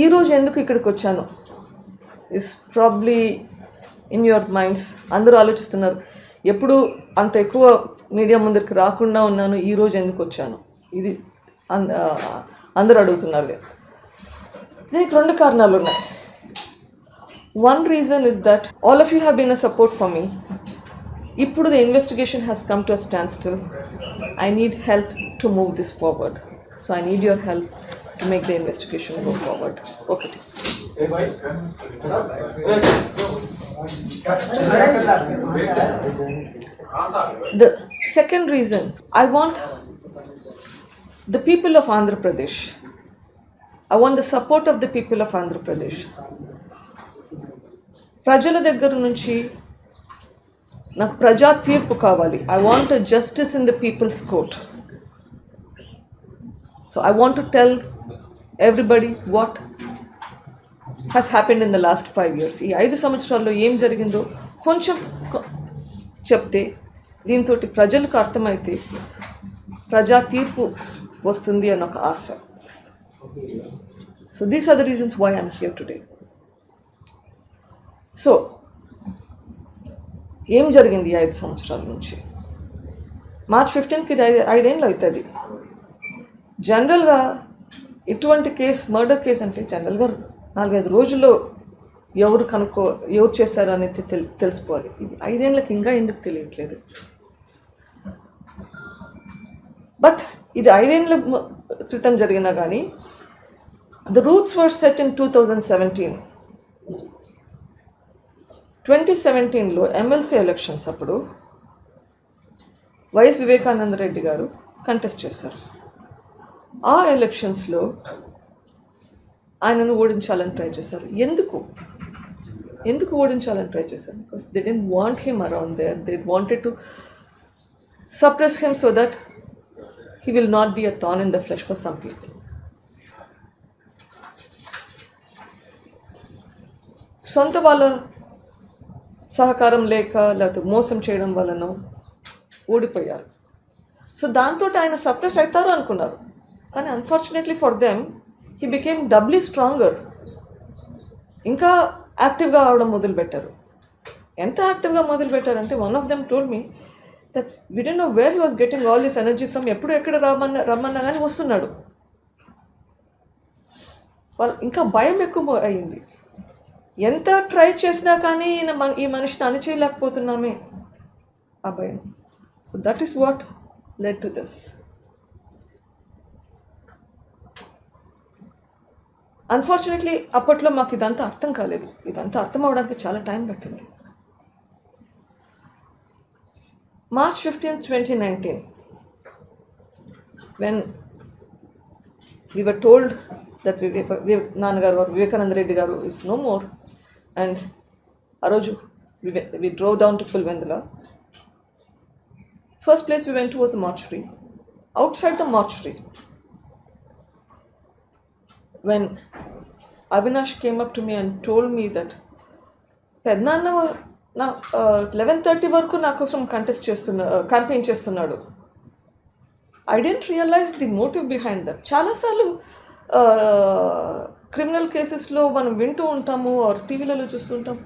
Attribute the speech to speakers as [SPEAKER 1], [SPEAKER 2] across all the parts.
[SPEAKER 1] ఈరోజు ఎందుకు ఇక్కడికి వచ్చాను is probably in your minds. అందరూ ఆలోచిస్తున్నారు ఎప్పుడు అంత ఎక్కువ మీడియా ముందరికి రాకుండా ఉన్నాను, ఈరోజు ఎందుకు వచ్చాను, ఇది అందరూ అడుగుతున్నారు. దీనికి రెండు కారణాలు ఉన్నాయి. One reason is that all of you have been a support for me. ఇప్పుడు the investigation has come to a standstill. I need help to move this forward. So I need your help to make the investigation go forward. Okay. The second reason, I want the people of Andhra Pradesh. I want the support of the people of Andhra Pradesh. ప్రజల దగ్గర నుంచి నాకు ప్రజా తీర్పు కావాలి. I want a justice in the people's court. So I want to tell everybody what has happened in the last 5 years. ఈ 5 సంవత్సరాల్లో ఏం జరిగిందో కొంచెం చెప్తే దీంతో ప్రజలకు అర్థమైతే ప్రజా తీర్పు వస్తుంది అన్న ఒక ఆశ. So these are the reasons why I'm here today. So ఏం జరిగింది 5 సంవత్సరాల నుంచి? మార్చ్ 15కి 5 ఏళ్ళు అవుతుంది. జనరల్గా ఇటువంటి కేసు, మర్డర్ కేసు అంటే జనరల్గా 4-5 రోజుల్లో ఎవరు చేశారు అనేది తెలిసిపోవాలి. ఇది 5 ఏళ్ళకి ఇంకా ఎందుకు తెలియట్లేదు? బట్ ఇది 5 ఏళ్ళ క్రితం జరిగినా కానీ the roots were set in 2017. 2017లో ఎమ్మెల్సీ ఎలక్షన్స్ అప్పుడు వైఎస్ వివేకానంద రెడ్డి గారు కంటెస్ట్ చేశారు. ఆ ఎలక్షన్స్లో ఆయనను ఓడించాలని ట్రై చేశారు. ఎందుకు ఓడించాలని ట్రై చేశారు? Because they didn't want him around there. They wanted to suppress him so that he will not be a thorn in the flesh for some people. సొంత వాళ్ళ సహకారం లేక లేకపోతే మోసం చేయడం వలన ఓడిపోయారు. సో దాంతో ఆయన సప్రెస్ అవుతారు అనుకున్నారు. కానీ unfortunately for them he became doubly stronger. ఇంకా యాక్టివ్గా అవడం మొదలుపెట్టారు. ఎంత యాక్టివ్గా మొదలుపెట్టారంటే one of them told me that we don't know where he was getting all this energy from. ఎప్పుడు ఎక్కడ రమ్మన్నా కానీ వస్తున్నాడు. వాళ్ళు ఇంకా భయం ఎక్కువ అయింది. ఎంత ట్రై చేసినా కానీ ఈ మనిషిని అణిచేయలేకపోతున్నామే, ఆ భయం. So that is what led to this. Unfortunately అప్పట్లో మాకు ఇదంతా అర్థం కాలేదు. ఇదంతా అర్థం అవడానికి చాలా టైం పట్టింది. March 15, 2019 when we were told that నాన్నగారు వివేకానంద రెడ్డి గారు ఇస్ నో మోర్, అండ్ ఆ రోజు we drove down to Pulvendula. First place we went to was the mortuary. Outside the mortuary, when Avinash came up to me and told me that పెద్దనాన్న నా 11:30 వరకు నా కోసం campaign చేస్తున్నాడు. I didn't realize the motive behind that. చాలాసార్లు criminal కేసెస్లో మనం వింటూ ఉంటాము, ఆర్ టీవీలలో చూస్తుంటాం,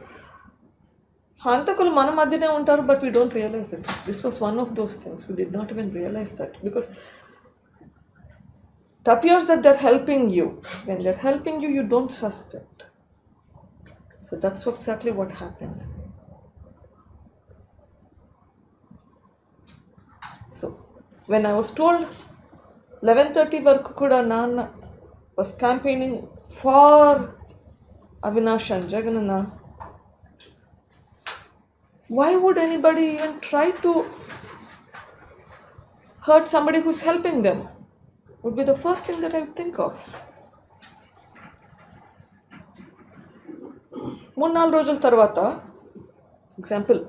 [SPEAKER 1] హంతకులు మన మధ్యనే ఉంటారు, but we don't realize it. This was one of those things. We did not even realize that because it appears that they're helping you. When they're helping you, you don't suspect. So that's exactly what happened. So when I was told 11:30 varaku kuda Nana was campaigning for Avinash and Jagananna, why would anybody even try to hurt somebody who's helping them? Would be the first thing that I would think of. 3-4 రోజుల తర్వాత, example,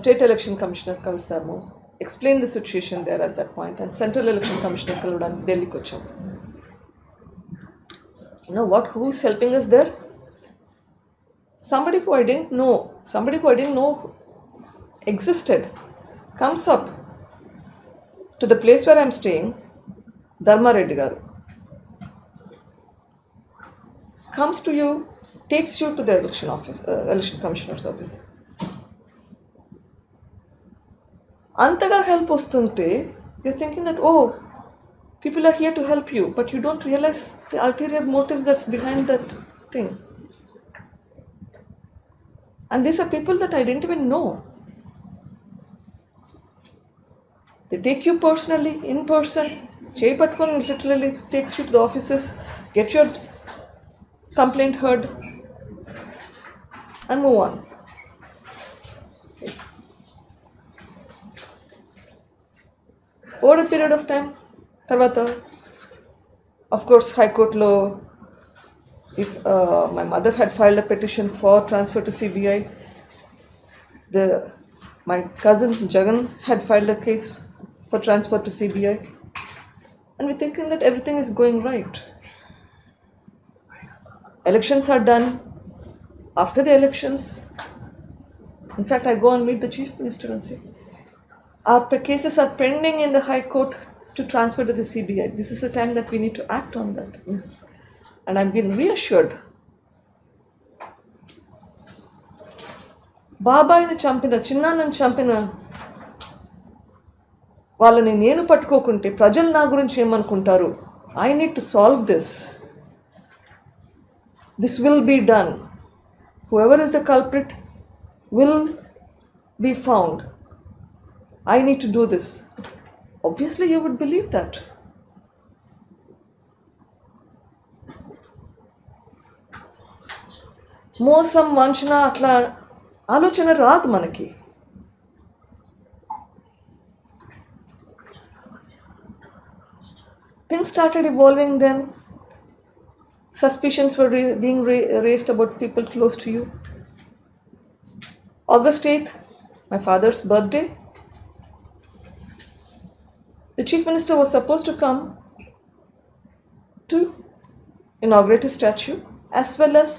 [SPEAKER 1] state election commissioner కలిసాము, explain the situation there at that point, and central election commissioner కలవడానికి ఢిల్లీకి వచ్చాము. You know what? Who is helping us there? Somebody who I didn't know existed comes up to the place where I'm staying, Dharma Reddy garu. comes to you, takes you to the election office, election commissioner's office. అంతగా help వస్తుంటే you're thinking that, oh, people are here to help you, but you don't realize the ulterior motives that's behind that thing. And these are people that I didn't even know. They take you personally, in person, చేయి పట్టుకొని literally takes you to the offices, get your complaint heard, and move on. Over a period of time, తర్వాత of course High Court లో if my mother had filed a petition for transfer to CBI, my cousin Jagan had filed a case for transfer to CBI, and we're thinking that everything is going right. Elections are done. After the elections, in fact, I go and meet the Chief Minister and say, our cases are pending in the High Court to transfer to the CBI. This is the time that we need to act on that. And I've been reassured. బాబాయిని చంపిన, చిన్నాన్నని చంపిన వాళ్ళని నేను పట్టుకోకుంటే ప్రజలు నా గురించి ఏమనుకుంటారు? I need to solve this. This will be done. Whoever is the culprit will be found. I need to do this. Obviously, you would believe that. మోసం, వంచన అట్లా ఆలోచన రాదు మనకి. Things started evolving then. Suspicions were being raised about people close to you. August 8th, my father's birthday. The Chief Minister was supposed to come to inaugurate his statue as well as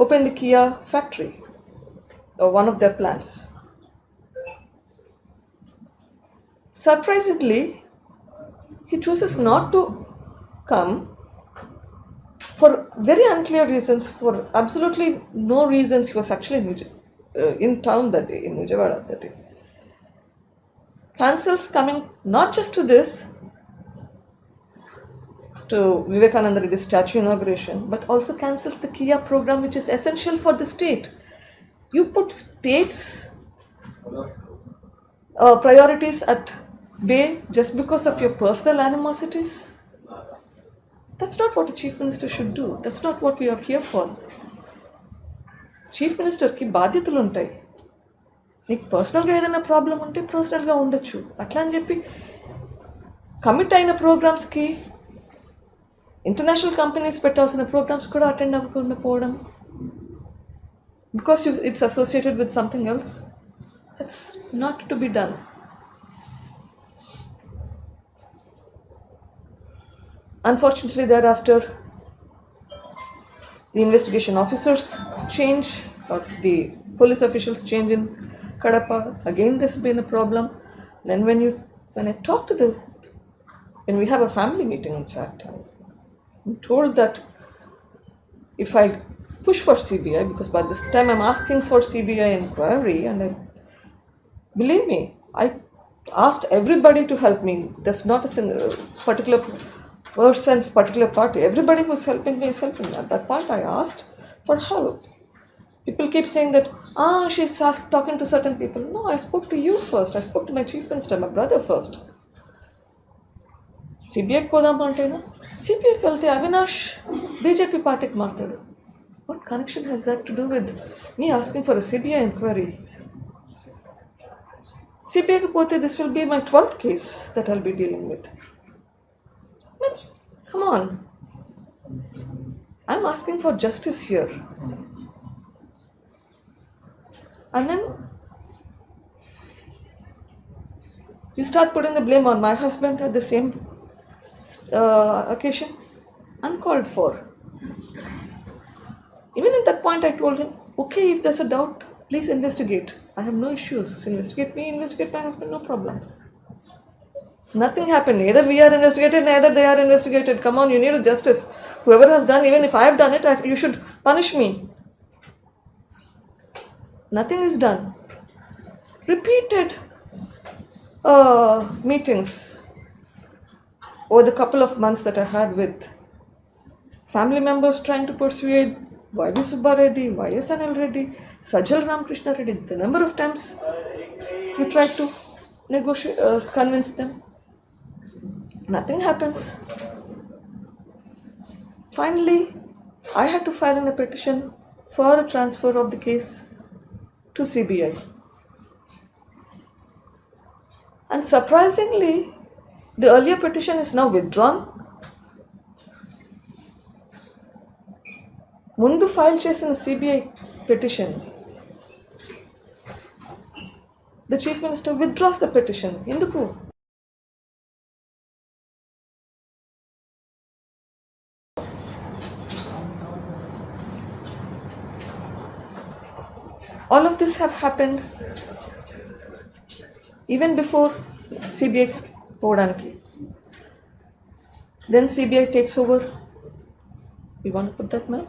[SPEAKER 1] open the Kia factory, or one of their plants. Surprisingly, he chooses not to come for very unclear reasons, for absolutely no reasons. He was actually in town that day, in Vijayawada that day. Cancels coming not just to this, to Vivekananda Reddy's statue inauguration, but also cancels the Kia program, which is essential for the state. You put states' priorities at bay just because of your personal animosities. That's not what a chief minister should do. That's not what we are here for. Chief మినిస్టర్కి బాధ్యతలు ఉంటాయి. నీకు పర్సనల్గా ఏదైనా problem ఉంటే పర్సనల్గా ఉండొచ్చు. అట్లా అని చెప్పి కమిట్ అయిన ప్రోగ్రామ్స్కి, ఇంటర్నేషనల్ కంపెనీస్ పెట్టాల్సిన ప్రోగ్రామ్స్ కూడా అటెండ్ అవ్వకుండా పోవడం because it's associated with something else, that's not to be done. Unfortunately, thereafter, the investigation officers change, or the police officials change in Kadapa. Again, there's been a problem. Then when I talk to when we have a family meeting, in fact, I'm told that if I push for CBI, because by this time I'm asking for CBI inquiry, and believe me, I asked everybody to help me. There's not a particular person, particular party. Everybody who's helping me is helping me. At that point, I asked for help. People keep saying that, she's talking to certain people. No, I spoke to you first. I spoke to my chief minister, my brother first. CBI kodam antena, CBI velte Avinash BJP party ki martadu. What connection has that to do with me asking for a CBI inquiry? CBI ki pote, this will be my 12th case that I'll be dealing with. Come on. I'm asking for justice here. And then you start putting the blame on my husband at the same occasion, uncalled for. Even at that point, I told him, okay, if there's a doubt, please investigate. I have no issues. Investigate me, investigate my husband, no problem. Nothing happened. Neither we are investigated, neither they are investigated. Come on, you need a justice. Whoever has done, even if I have done it, you should punish me. Nothing is done. Repeated meetings over the couple of months that I had with family members trying to persuade Y.V. Subba Reddy, Y.S.N.L. Reddy, Sajjal Ramakrishna Reddy. The number of times we tried to negotiate, convince them. Nothing happens. Finally, I had to file a petition for a transfer of the case to CBI. And surprisingly, the earlier petition is now withdrawn. ముందు file చేసిన CBI petition, the chief minister withdraws the petition. ఎందుకు? All of this have happened even before CBI పోవడానికి. Then CBI takes over. You want to put that, ma'am?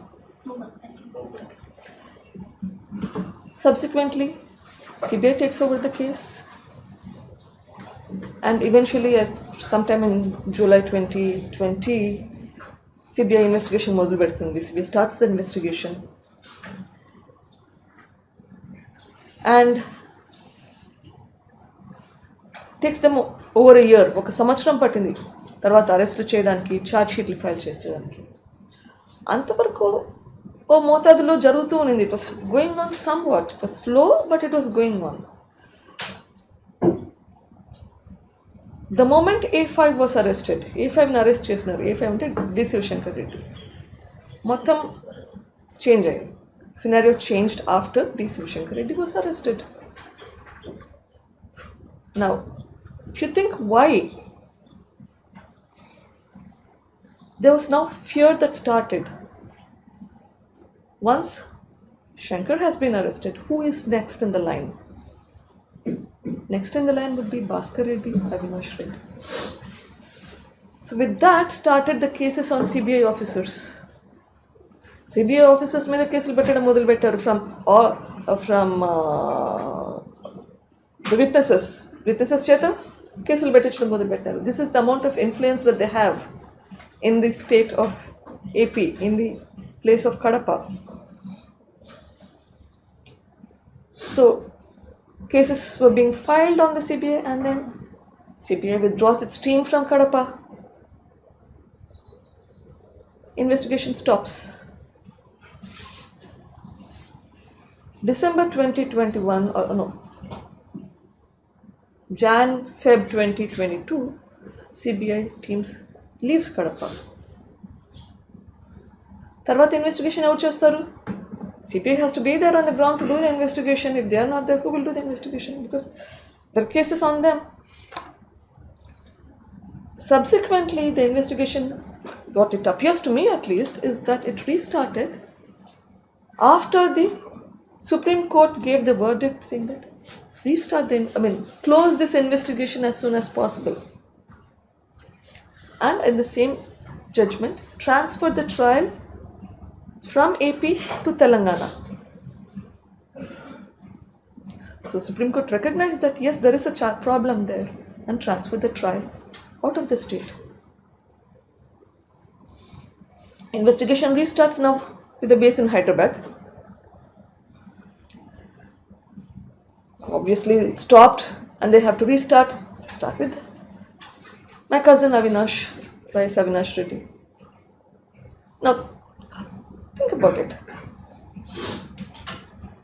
[SPEAKER 1] Subsequently, CBI takes over the case, and eventually, sometime in July 2020, CBI investigation మొదలు పెడుతుంది. CBI starts the investigation, and takes them over a year. ఒక సంవత్సరం పట్టింది తర్వాత arrest చేయడానికి, charge షీట్లు file చేసేయడానికి. అంతవరకు ఓ మోతాదులో జరుగుతూ ఉన్నింది. It was going on somewhat. It was slow, but it was going on. The moment A5 was arrested, A5ని అరెస్ట్ చేసినారు. A5 అంటే డి శివశంకర్ రెడ్డి. మొత్తం చేంజ్ అయ్యింది. Scenario changed after D Shivashankar Reddy was arrested. Now if you think why, there was now fear that started. Once Shankar has been arrested, who is next in the line? Next in the line would be Bhaskar Reddy, Avinash Reddy. So with that started the cases on CBI officers. CBI officers మీద కేసులు పెట్టడం మొదలు పెట్టారు from the witnesses చేత కేసులు పెట్టించడం మొదలు పెట్టారు. This is the amount of influence that they have in the state of AP, in the place of Kadapa. So cases were being filed on the CBI, and then CBI withdraws its team from Kadapa. Investigation stops. December 2021, or no, Jan-Feb 2022, CBI teams leaves Kadapa. తర్వాత investigation ఎవరు చేస్తారు? CBI has to be there on the ground to do the investigation. If they are not there, who will do the investigation? Because there are cases on them. Subsequently, the investigation, what it appears to me at least, is that it restarted after the Supreme Court gave the verdict saying that close this investigation as soon as possible. And in the same judgment, transfer the trial from AP to Telangana. So Supreme Court recognized that yes, there is a problem there, and transferred the trial out of the state. Investigation restarts now with a base in Hyderabad. Obviously it stopped and they have to restart with my cousin Avinash, Y.S. Avinash Reddy. Now think about it.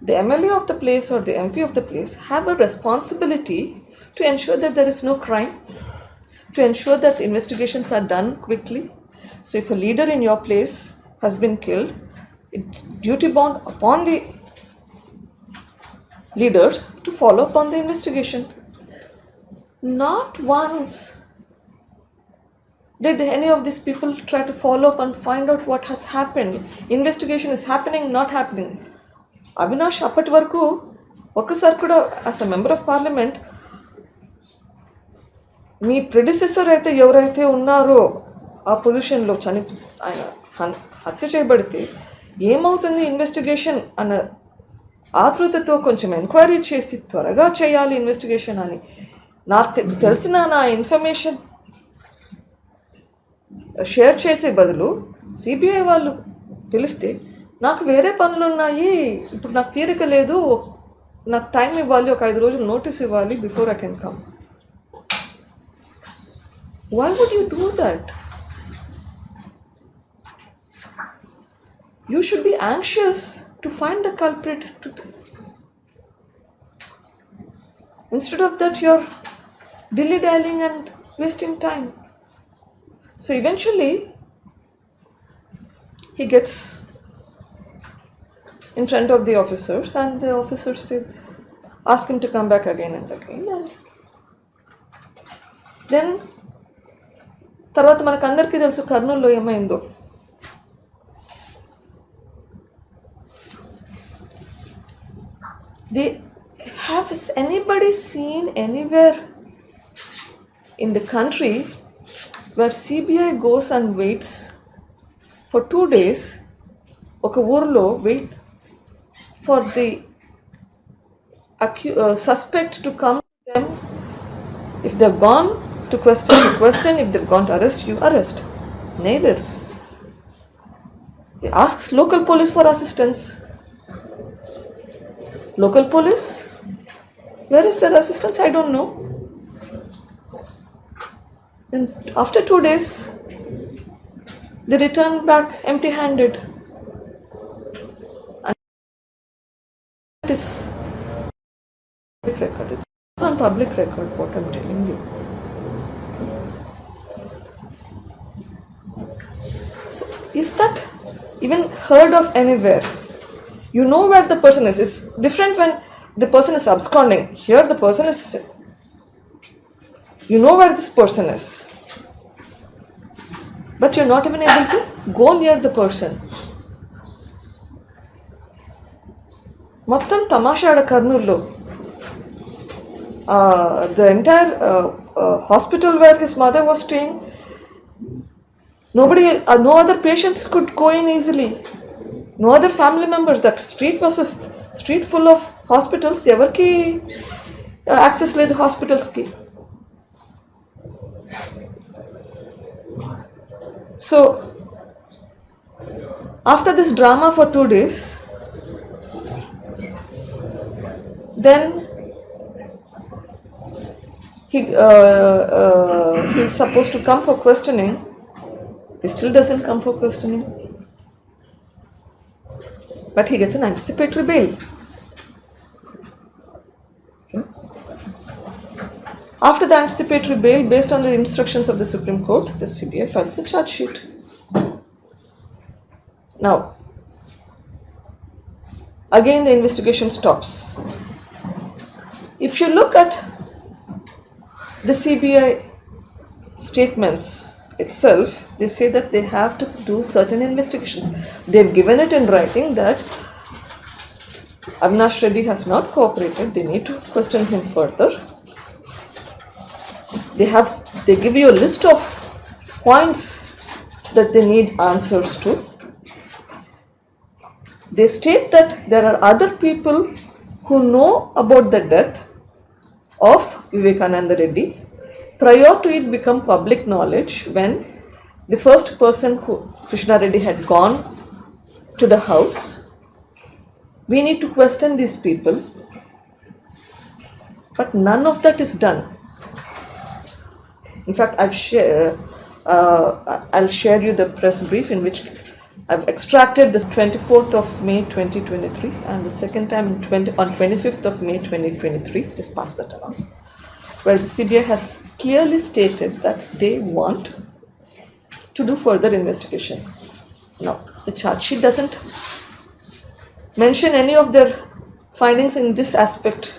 [SPEAKER 1] The MLA of the place or the MP of the place have a responsibility to ensure that there is no crime, to ensure that investigations are done quickly. So if a leader in your place has been killed, it's duty bound upon the leaders to follow up on the investigation. Not once did any of these people try to follow up and find out what has happened. Investigation is happening, not happening. Avinash అప్పటి వరకు ఒక్కసారి కూడా as a member of parliament me predecessor అయితే ఎవరైతే ఉన్నారో ఆ పొజిషన్లో ఆయన హత్య చేయబడితే ఏమవుతుంది ఇన్వెస్టిగేషన్ అన్న ఆతృతతో కొంచెం ఎంక్వైరీ చేసి త్వరగా చేయాలి ఇన్వెస్టిగేషన్ అని నాకు తెలిసిన నా ఇన్ఫర్మేషన్ షేర్ చేసే బదులు సిబిఐ వాళ్ళు పిలిస్తే నాకు వేరే పనులు ఉన్నాయి, ఇప్పుడు నాకు తీరిక లేదు, నాకు టైం ఇవ్వాలి, ఒక 5 రోజులు నోటీస్ ఇవ్వాలి before I can come. Why would you do that? You should be anxious to find the culprit. Instead of that, you're dilly-dallying and wasting time. So eventually, he gets in front of the officers, and the officers ask him to come back again and again. And then తర్వాత మనకు అందరికీ తెలుసు కర్నూలులో ఏమైందో. Has anybody seen anywhere in the country where CBI goes and waits for 2 days, ఒక ఊర్లో wait for the suspect to come to them? If they've gone to question, if they've gone to arrest, you arrest. Neither. They ask local police for assistance. Local police? Where is their assistance? I don't know. And after 2 days, they return back empty-handed. And it is public record. It's on public record what I'm telling you. So, is that even heard of anywhere? You know where the person is. It's different when the person is absconding. Here the person is, you know where this person is, but you're not even able to go near the person. మొత్తం తమాషాడ కర్నూలులో. The entire hospital where his mother was staying, no other patients could go in easily. No other family members. That street was a street full of hospitals. Evarki access లేదు hospitals ki. So after this drama for 2 days, then he's supposed to come for questioning. He still doesn't come for questioning, but he gets an anticipatory bail. Okay. After the anticipatory bail, based on the instructions of the Supreme Court, the CBI files the charge sheet. Now, again the investigation stops. If you look at the CBI statements itself, they say that they have to do certain investigations. They've given it in writing that Avinash Reddy has not cooperated. They need to question him further. They give you a list of points that they need answers to. They state that there are other people who know about the death of Vivekananda Reddy prior to it become public knowledge, when the first person who Krishna Reddy had gone to the house. We need to question these people, but none of that is done. In fact, I'll share you the press brief in which I've extracted the 24th of May 2023 and the second time on 25th of May 2023, just pass that along, where the CBI has clearly stated that they want to do further investigation. Now, the charge sheet doesn't mention any of their findings in this aspect.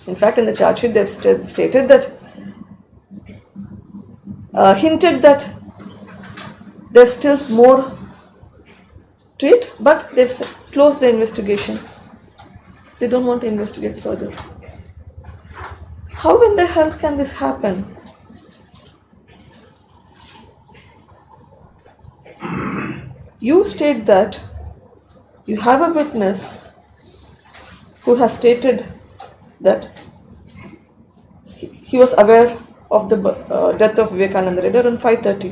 [SPEAKER 1] In fact, in the charge sheet, they've stated that, hinted that there's still more to it, but they've closed the investigation. They don't want to investigate further. How in the hell can this happen? You state that you have a witness who has stated that he was aware of the death of Vivekananda Reddy around 5:30,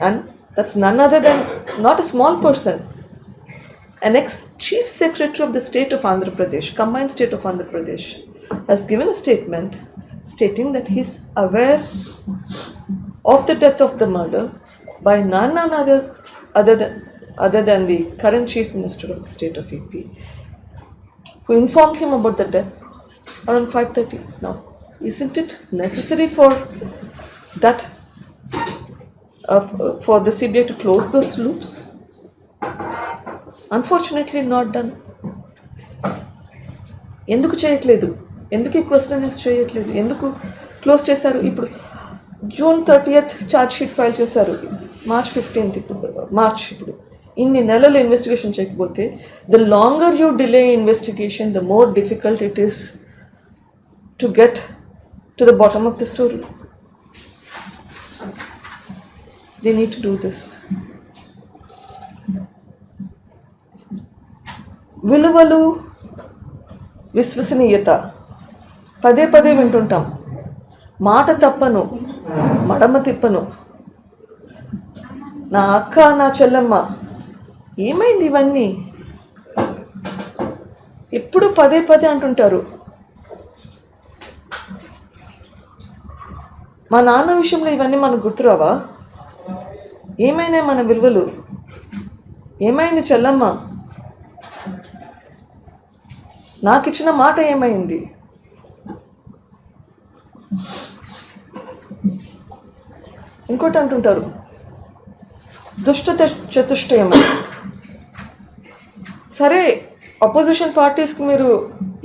[SPEAKER 1] and that's none other than not a small person, an ex-chief secretary of the state of Andhra Pradesh, combined state of Andhra Pradesh, has given a statement stating that he is aware of the death of the murder by none other than the current chief minister of the state of AP, who informed him about the death around 5:30. Now, isn't it necessary for that for the CBI to close those loops? Unfortunately, not done. ఎందుకు చేయట్లేదు? ఎందుకు ఈ question చేయట్లేదు? ఎందుకు close చేశారు? ఇప్పుడు June 30th charge sheet file చేశారు, March 15th ఇప్పుడు ఇన్ని నెలలు ఇన్వెస్టిగేషన్ చేయకపోతే, the longer you delay investigation, the more difficult it is to get to the bottom of the story. They need to do this. విలువలు, విశ్వసనీయత పదే పదే వింటుంటాం. మాట తప్పను, మడమ తిప్పను, నా అక్క, నా చెల్లెమ్మ. ఏమైంది ఇవన్నీ? ఎప్పుడు పదే పదే అంటుంటారు. మా నాన్న విషయంలో ఇవన్నీ మనకు గుర్తురావా? ఏమైనాయి మన విలువలు? ఏమైంది చెల్లమ్మ? నాకు ఇచ్చిన మాట ఏమైంది? ఇంకోటి అంటుంటారు, దుష్ట చతుష్టయం. సరే, అపోజిషన్ పార్టీస్కి మీరు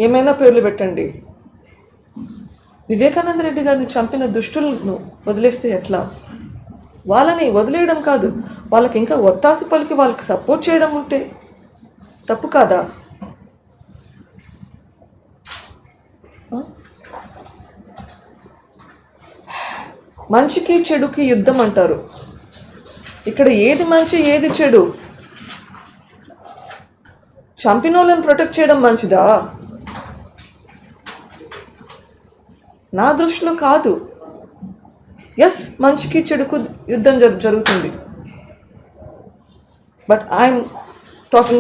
[SPEAKER 1] ఏమైనా పేర్లు పెట్టండి. వివేకానంద రెడ్డి గారిని చంపిన దుష్టులను వదిలేస్తే ఎట్లా? వాళ్ళని వదిలేయడం కాదు, వాళ్ళకి ఇంకా ఒత్తాసు పలికి వాళ్ళకి సపోర్ట్ చేయడం ఉంటే తప్పు కాదా? మంచికి చెడుకి యుద్ధం అంటారు. ఇక్కడ ఏది మంచి, ఏది చెడు? చంపినోళ్ళని ప్రొటెక్ట్ చేయడం మంచిదా? నా దృష్టిలో కాదు. ఎస్, మంచికి చెడుకు యుద్ధం జరుగుతుంది, బట్ ఐఎమ్ టాకింగ్